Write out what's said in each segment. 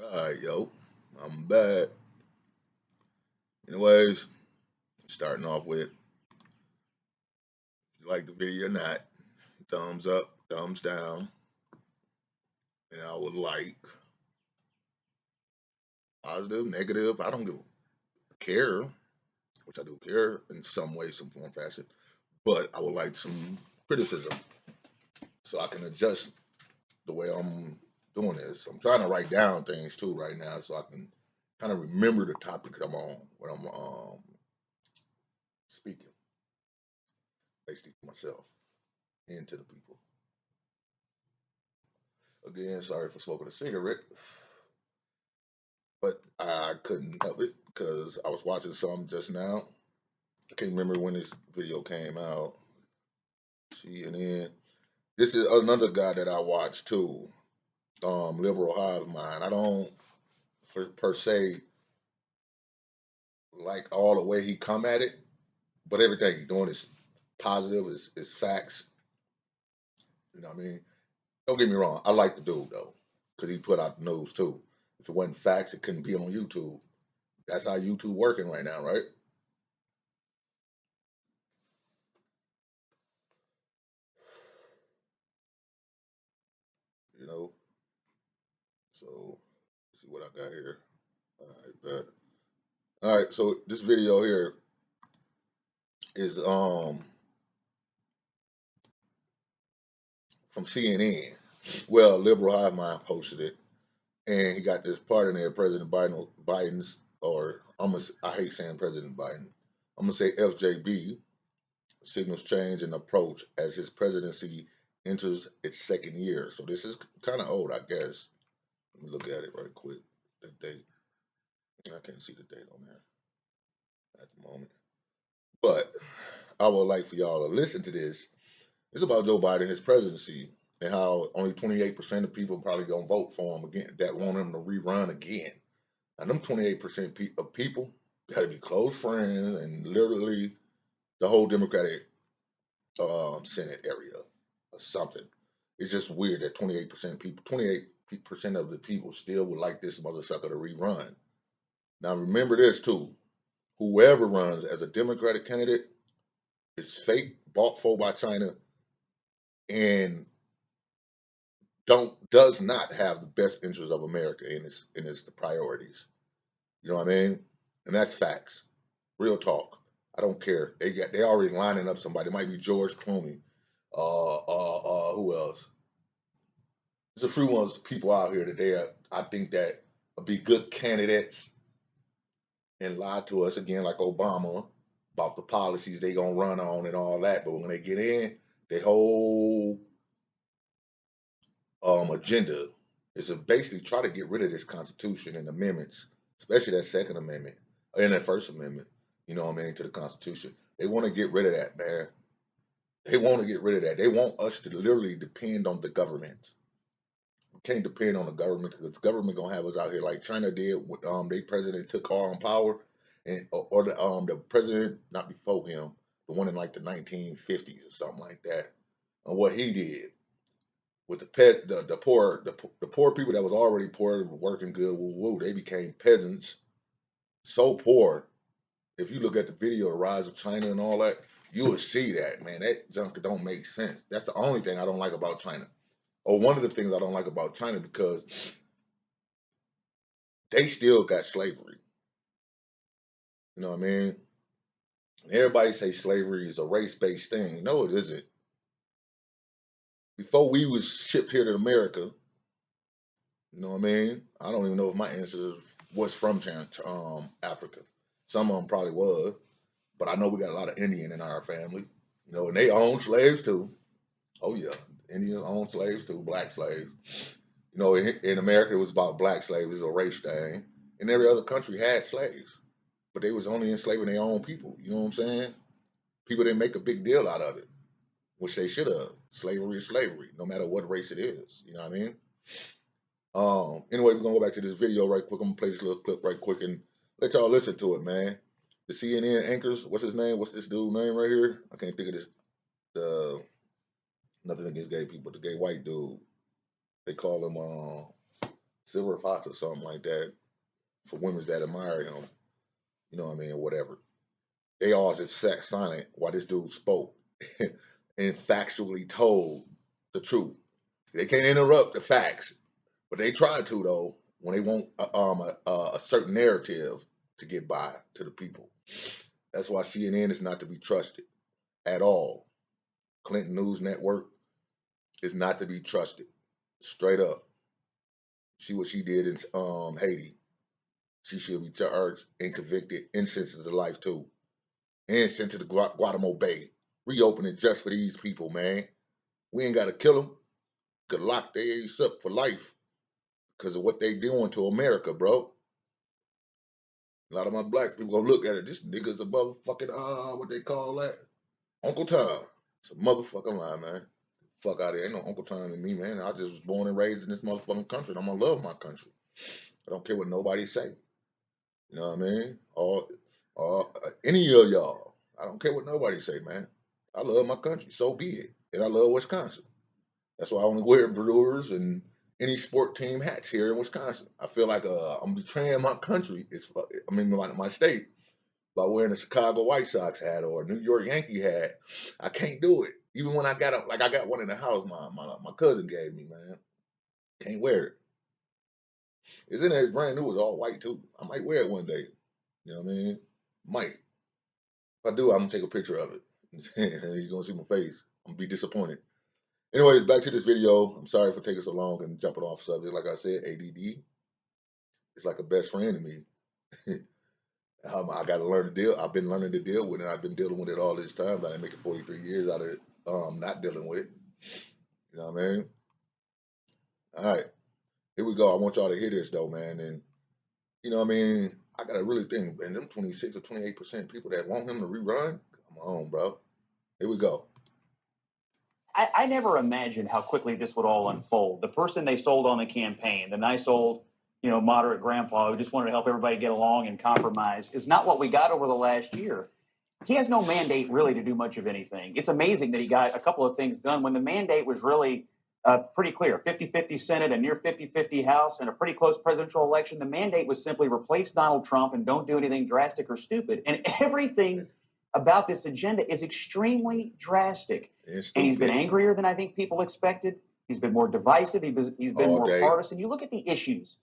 Alright, yo, I'm back. Anyways, starting off with, if you like the video or not, thumbs up, thumbs down, and I would like positive, negative. I don't care, which I do care in some way, some form, fashion, but I would like some criticism so I can adjust the way I'm doing this. I'm trying to write down things too right now so I can kind of remember the topics I'm on when I'm speaking, basically to myself and to the people. Again, sorry for smoking a cigarette, but I couldn't help it because I was watching something just now. I can't remember when this video came out. CNN. This is another guy that I watch too. Liberal hive mind. I don't per se like all the way he come at it, but everything he's doing is positive. Is facts. You know what I mean? Don't get me wrong. I like the dude though, because he put out the news too. If it wasn't facts, it couldn't be on YouTube. That's how YouTube working right now, right? You know. So let's see what I got here. All right, but all right. So this video here is from CNN. Well, Liberal Hive Mind posted it, and he got this part in there. Biden's, or I hate saying President Biden. I'm gonna say FJB signals change in approach as his presidency enters its second year. So this is kind of old, I guess. Let me look at it right quick. The date. I can't see the date on there at the moment. But I would like for y'all to listen to this. It's about Joe Biden, his presidency, and how only 28% of people probably gonna vote for him again that want him to rerun again. And them 28% of people got to be close friends and literally the whole Democratic Senate area or something. It's just weird that 28% of the people still would like this mother sucker to rerun. Now remember this too: whoever runs as a Democratic candidate is fake, bought for by China, and does not have the best interests of America in its priorities. You know what I mean? And that's facts. Real talk. I don't care. They already lining up somebody. It might be George Clooney. Who else? There's a few ones people out here that I think that would be good candidates and lie to us again, like Obama, about the policies they gonna run on and all that. But when they get in, their whole agenda is to basically try to get rid of this Constitution and amendments, especially that Second Amendment and that First Amendment. You know what I mean, to the Constitution. They want to get rid of that, man. They want to get rid of that. They want us to literally depend on the government. We can't depend on the government because the government gonna have us out here like China did. When their president took on power, and or the president not before him, the one in like the 1950s or something like that, and what he did with the poor people that was already poor, working good, they became peasants, so poor. If you look at the video, the rise of China and all that, you will see that, man. That junk don't make sense. That's the only thing I don't like about China, or one of the things I don't like about China, because they still got slavery. You know what I mean? Everybody say slavery is a race-based thing. No, it isn't. Before we was shipped here to America, you know what I mean? I don't even know if my ancestors was from Africa. Some of them probably was, but I know we got a lot of Indian in our family. You know, and they own slaves too. Oh yeah, Indians own slaves too, black slaves. You know, in America it was about black slaves, it was a race thing. And every other country had slaves, but they was only enslaving their own people. You know what I'm saying? People didn't make a big deal out of it, which they should have. Slavery is slavery, no matter what race it is. You know what I mean? Anyway, we're gonna go back to this video right quick. I'm gonna play this little clip right quick and let y'all listen to it, man. The CNN anchors, what's his name? What's this dude's name right here? I can't think of this. Nothing against gay people, the gay white dude. They call him Silver Fox or something like that for women that admire him. You know what I mean, or whatever. They all just sat silent while this dude spoke and factually told the truth. They can't interrupt the facts, but they try to though when they want a certain narrative to get by to the people. That's why CNN is not to be trusted at all. Clinton News Network is not to be trusted. Straight up. See what she did in Haiti. She should be charged and convicted and sentenced to life too, and sent to the Guatemala Bay. Reopen it just for these people, man. We ain't got to kill them. Could lock their ass up for life because of what they doing to America, bro. A lot of my black people gonna look at it. This nigga's a motherfucking what they call that? Uncle Tom. It's a motherfucking lie, man. Fuck out of here. Ain't no Uncle Tom in me, man. I just was born and raised in this motherfucking country, and I'm gonna love my country. I don't care what nobody say. You know what I mean? Or any of y'all. I don't care what nobody say, man. I love my country. So be it. And I love Wisconsin. That's why I only wear Brewers and any sport team hats here in Wisconsin. I feel like I'm betraying my country. My state by wearing a Chicago White Sox hat or a New York Yankee hat. I can't do it. Even when I got one in the house. My cousin gave me, man. Can't wear it. It's in there. It's brand new. It's all white too. I might wear it one day. You know what I mean? Might. If I do, I'm gonna take a picture of it. You're gonna see my face. I'm gonna be disappointed. Anyways, back to this video. I'm sorry for taking so long and jumping off subject. Like I said, ADD is like a best friend to me. I got to learn to deal. I've been learning to deal with it. I've been dealing with it all this time. I didn't make it 43 years out of it, not dealing with it. You know what I mean? All right, here we go. I want y'all to hear this though, man. And you know what I mean? I got to really think, and them 26 or 28% people that want him to rerun, come on, bro. Here we go. I never imagined how quickly this would all unfold. The person they sold on the campaign, the nice old, moderate grandpa who just wanted to help everybody get along and compromise, is not what we got over the last year. He has no mandate really to do much of anything. It's amazing that he got a couple of things done when the mandate was really pretty clear. 50-50 Senate, a near 50-50 House, and a pretty close presidential election. The mandate was simply replace Donald Trump and don't do anything drastic or stupid. And everything about this agenda is extremely drastic. And he's been angrier than I think people expected. He's been more divisive. He's been more partisan. You look at the issues.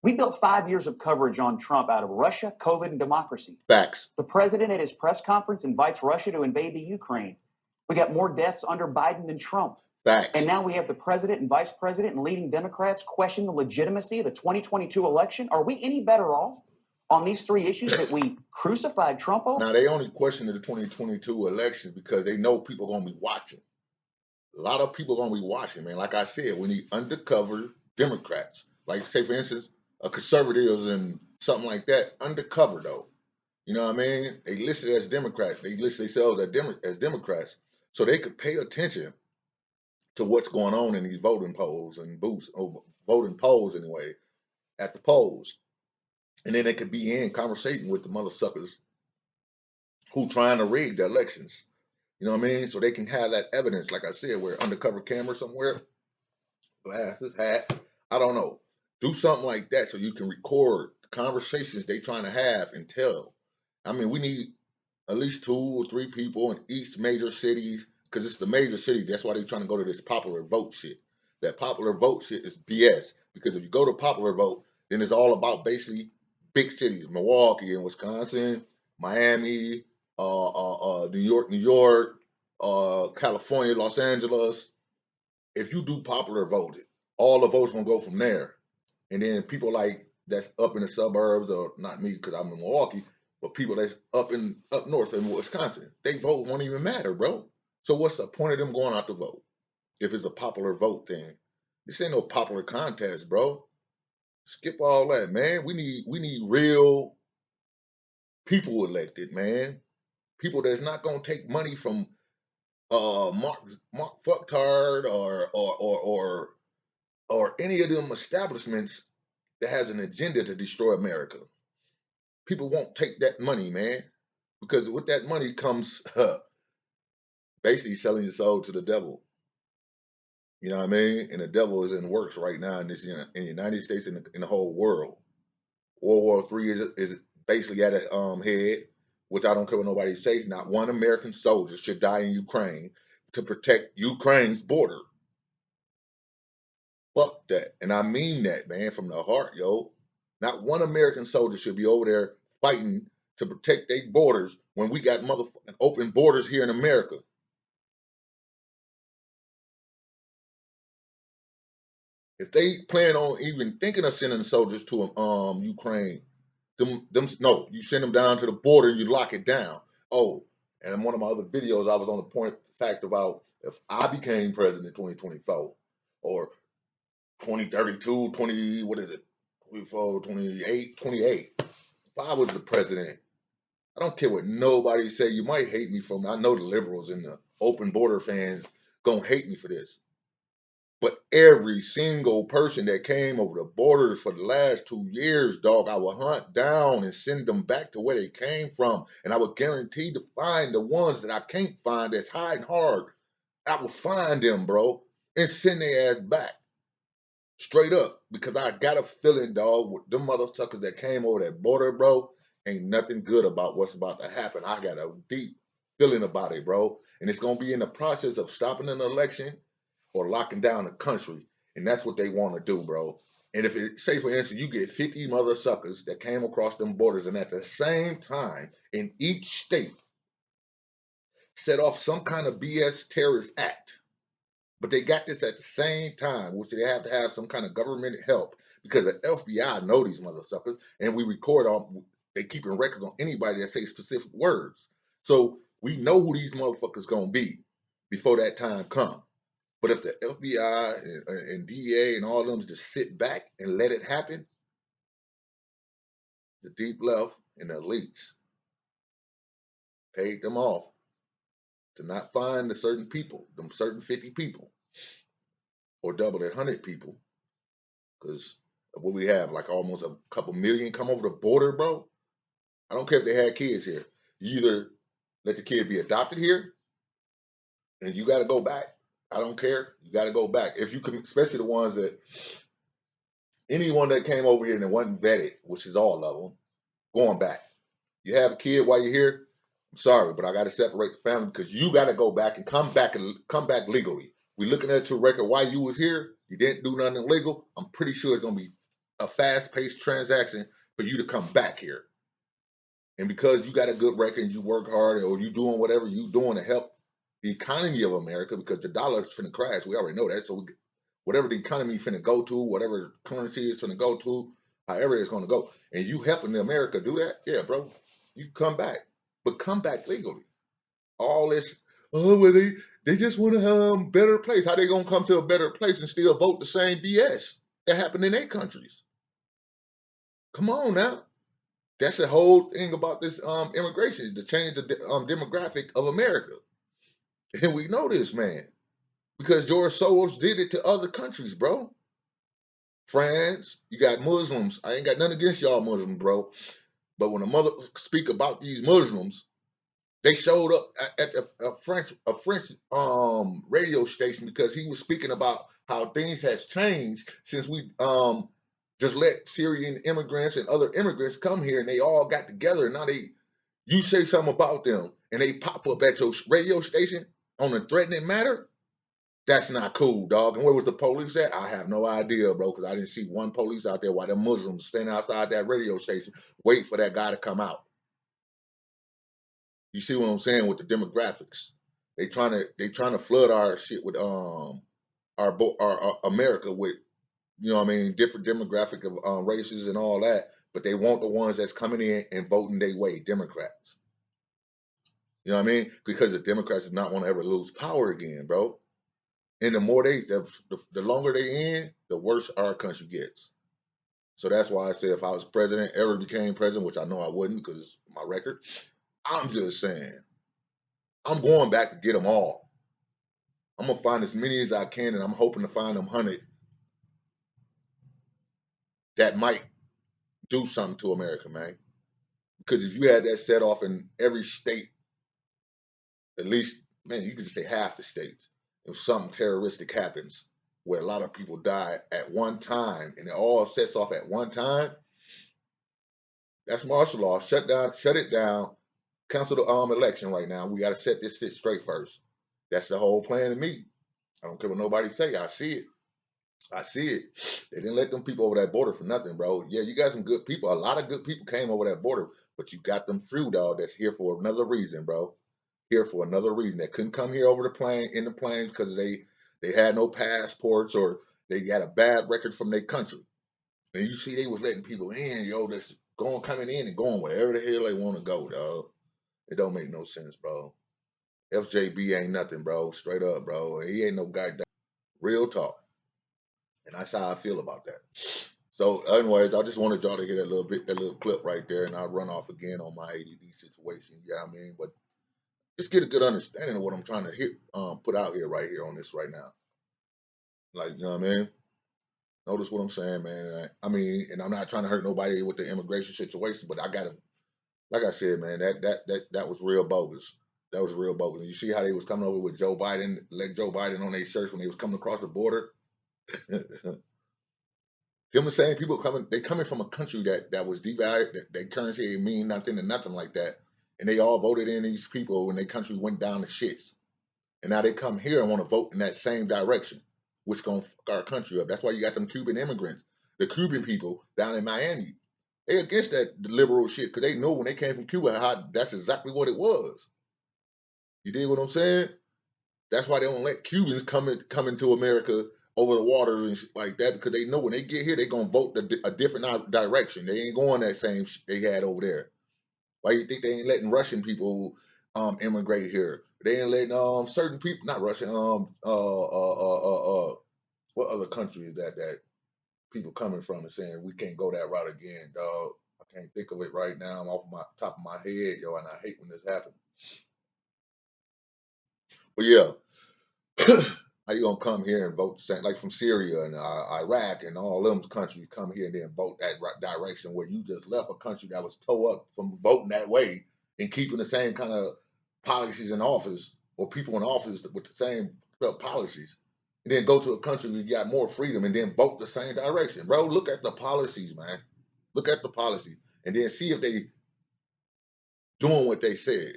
We built 5 years of coverage on Trump out of Russia, COVID, and democracy. Facts. The president at his press conference invites Russia to invade the Ukraine. We got more deaths under Biden than Trump. Facts. And now we have the president and vice president and leading Democrats question the legitimacy of the 2022 election. Are we any better off on these three issues that we crucified Trump over? Now, they only question the 2022 election because they know people are going to be watching. A lot of people are going to be watching, man. Like I said, we need undercover Democrats. Like, say, for instance, conservatives and something like that. Undercover, though. You know what I mean? They listed as Democrats. They list themselves as Democrats so they could pay attention to what's going on in these voting polls and booths, or voting polls anyway, at the polls. And then they could be in conversating with the mother suckers who trying to rig the elections. You know what I mean? So they can have that evidence, like I said, where undercover camera somewhere, glasses, hat, I don't know. Do something like that so you can record the conversations they trying to have and tell. I mean, we need at least 2 or 3 people in each major cities because it's the major city. That's why they're trying to go to this popular vote shit. That popular vote shit is BS because if you go to popular vote, then it's all about big cities, Milwaukee and Wisconsin, Miami, New York, California, Los Angeles. If you do popular voting, all the votes gonna go from there, and then people like that's up in the suburbs, or not me because I'm in Milwaukee, but people that's up north in Wisconsin, they vote won't even matter, bro. So what's the point of them going out to vote if it's a popular vote thing? This ain't no popular contest, bro. Skip all that, man. We need real people elected, man. People that's not gonna take money from Mark Fucktard or any of them establishments that has an agenda to destroy America. People won't take that money, man, because with that money comes basically selling your soul to the devil. You know what I mean? And the devil is in works right now in this, in the United States and in the whole world. World War III is basically at a head, which I don't care what nobody says. Not one American soldier should die in Ukraine to protect Ukraine's border. Fuck that. And I mean that, man, from the heart, yo. Not one American soldier should be over there fighting to protect their borders when we got motherfucking open borders here in America. If they plan on even thinking of sending soldiers to Ukraine, them no, you send them down to the border and you lock it down. Oh, and in one of my other videos, I was on the point fact about if I became president in 2024 or 2032, 20, what is it? 24, 28, 28. If I was the president, I don't care what nobody say. You might hate me from, I know the liberals and the open border fans gonna hate me for this. But every single person that came over the borders for the last 2 years, dog, I would hunt down and send them back to where they came from. And I would guarantee to find the ones that I can't find that's hiding hard. I would find them, bro, and send their ass back. Straight up. Because I got a feeling, dog, with them motherfuckers that came over that border, bro, ain't nothing good about what's about to happen. I got a deep feeling about it, bro. And it's going to be in the process of stopping an election or locking down the country. And that's what they want to do, bro. And if it, say for instance, you get 50 mother suckers that came across them borders and at the same time in each state set off some kind of BS terrorist act, but they got this at the same time, which they have to have some kind of government help because the FBI know these mother suckers and we record on, they keeping records on anybody that say specific words. So we know who these motherfuckers gonna be before that time comes. But if the FBI and DEA and all of them just sit back and let it happen, the deep left and the elites paid them off to not find the certain people, them certain 50 people, or double that 100 people, because what we have, like almost a couple million come over the border, bro. I don't care if they had kids here. You either let the kid be adopted here and you got to go back. I don't care. You got to go back. If you can, especially the ones that, anyone that came over here and it wasn't vetted, which is all of them, going back. You have a kid while you're here, I'm sorry, but I got to separate the family because you got to go back and come back legally. We looking at your record while you was here. You didn't do nothing illegal. I'm pretty sure it's gonna be a fast-paced transaction for you to come back here. And because you got a good record and you work hard or you doing whatever you doing to help the economy of America, because the dollar's finna crash. We already know that. So whatever the economy finna go to, whatever currency is finna go to, however it's gonna go, and you helping America do that, yeah, bro, you come back, but come back legally. All this, oh, well, they just want a better place. How they gonna come to a better place and still vote the same BS that happened in their countries? Come on now. That's the whole thing about this immigration, to change the demographic of America. And we know this, man, because George Soros did it to other countries, bro. France, you got Muslims. I ain't got nothing against y'all Muslims, bro. But when a mother speak about these Muslims, they showed up at a French radio station because he was speaking about how things has changed since we just let Syrian immigrants and other immigrants come here and they all got together and now you say something about them and they pop up at your radio station on a threatening matter. That's not cool, dog. And where was the police at? I have no idea, bro, because I didn't see one police out there while the Muslims standing outside that radio station waiting for that guy to come out. You see what I'm saying with the demographics? They trying to flood our shit with our America with, you know what I mean, different demographic of races and all that, but they want the ones that's coming in and voting their way, Democrats. You know what I mean? Because the Democrats do not want to ever lose power again, bro. And the more the longer they in, the worse our country gets. So that's why I say if I was president, ever became president, which I know I wouldn't because my record, I'm just saying, I'm going back to get them all. I'm gonna find as many as I can, and I'm hoping to find them 100 that might do something to America, man. Because if you had that set off in every state, at least, man, you could just say half the states, if something terroristic happens, where a lot of people die at one time and it all sets off at one time, that's martial law. Shut it down, cancel the election right now. We got to set this shit straight first. That's the whole plan to me. I don't care what nobody say. I see it. I see it. They didn't let them people over that border for nothing, bro. Yeah, you got some good people. A lot of good people came over that border, but you got them through, dog. That's here for another reason, bro. Here for another reason. They couldn't come here over the plane in the planes because they had no passports or they got a bad record from their country. And you see, they was letting people in, yo, that's coming in and going wherever the hell they want to go, dog. It don't make no sense, bro. FJB ain't nothing, bro. Straight up, bro. He ain't no goddamn real talk. And that's how I feel about that. So, anyways, I just wanted y'all to hear that little clip right there, and I'll run off again on my ADD situation. Yeah, I mean, but just get a good understanding of what I'm trying to put out here right here on this right now. Like, you know what I mean? Notice what I'm saying, man. I mean, and I'm not trying to hurt nobody with the immigration situation, but I gotta, like I said, man, that was real bogus. That was real bogus. And you see how they was coming over with Joe Biden, let Joe Biden on their shirts when they was coming across the border. Them the same people they coming from a country that was devalued, that currency ain't mean nothing and nothing like that. And they all voted in these people when their country went down to shits. And now they come here and want to vote in that same direction, which gonna fuck our country up. That's why you got them Cuban immigrants, the Cuban people down in Miami. They against that liberal shit because they know when they came from Cuba how that's exactly what it was. You dig what I'm saying? That's why they don't let Cubans come into America over the waters and shit like that because they know when they get here, they're going to vote a different direction. They ain't going that same shit they had over there. Why you think they ain't letting Russian people immigrate here? They ain't letting certain people, not Russian, what other country is that people coming from and saying we can't go that route again, dog? I can't think of it right now. I'm off my top of my head, yo, and I hate when this happens. But yeah, how you gonna come here and vote the same, like from Syria and Iraq and all them countries come here and then vote that direction where you just left a country that was tore up from voting that way and keeping the same kind of policies in office or people in office with the same policies, and then go to a country where you got more freedom and then vote the same direction, bro. Look at the policies, man. Look at the policy and then see if they doing what they said.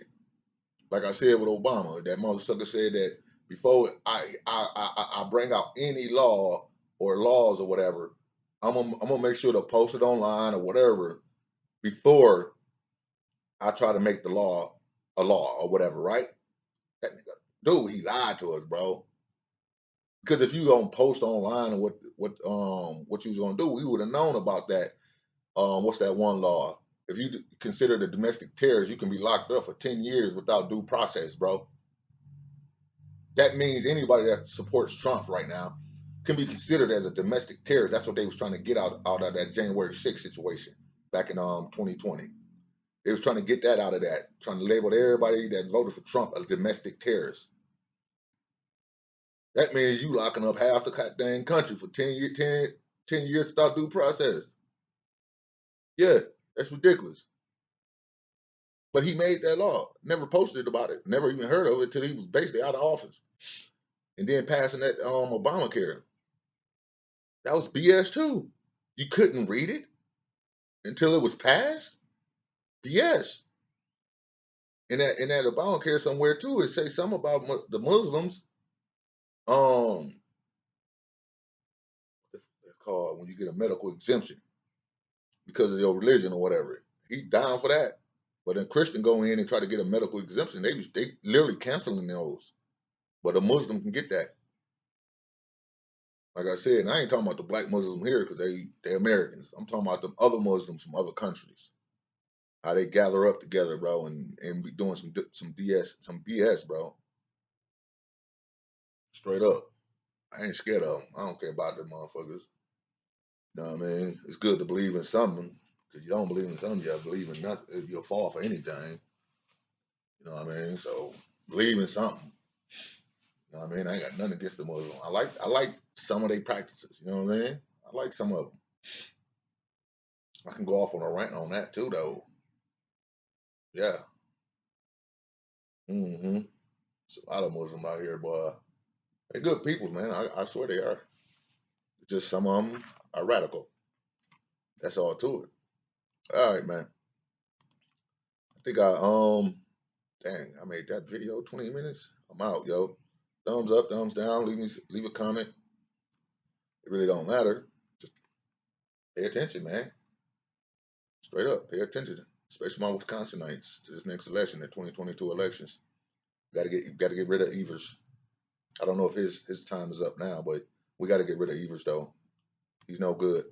Like I said with Obama, that motherfucker said that before I bring out any law or laws or whatever, I'm gonna make sure to post it online or whatever before I try to make the law a law or whatever, right? That nigga, dude, he lied to us, bro. Because if you gonna post online and what you was gonna do, we would have known about that. What's that one law? If you consider the domestic terrorist, you can be locked up for 10 years without due process, bro. That means anybody that supports Trump right now can be considered as a domestic terrorist. That's what they was trying to get out of that January 6th situation back in 2020. They was trying to get that out of that, trying to label everybody that voted for Trump a domestic terrorist. That means you locking up half the goddamn country for 10 years without due process. Yeah, that's ridiculous. But he made that law, never posted about it, never even heard of it till he was basically out of office. And then passing that Obamacare. That was BS too. You couldn't read it until it was passed. BS. In that Obamacare somewhere too, it says something about the Muslims. It's called when you get a medical exemption because of your religion or whatever. He down for that. But a Christian go in and try to get a medical exemption, they literally canceling those. But a Muslim can get that. Like I said, and I ain't talking about the black Muslims here because they Americans. I'm talking about the other Muslims from other countries. How they gather up together, bro, and be doing some BS, bro. Straight up. I ain't scared of them. I don't care about them motherfuckers. You know what I mean? It's good to believe in something. Because you don't believe in something, you believe in nothing. You'll fall for anything. You know what I mean? So believe in something. You know what I mean? I ain't got nothing against the Muslim. I like some of their practices. You know what I mean? I like some of them. I can go off on a rant on that too, though. Yeah. Mm-hmm. There's a lot of Muslims out here, boy. They're good people, man. I swear they are. Just some of them are radical. That's all to it. All right, man. I think dang, I made that video 20 minutes. I'm out, yo. Thumbs up, thumbs down. Leave a comment. It really don't matter. Just pay attention, man. Straight up, pay attention, especially my Wisconsinites, to this next election, the 2022 elections. You got to get rid of Evers. I don't know if his time is up now, but we got to get rid of Evers though. He's no good.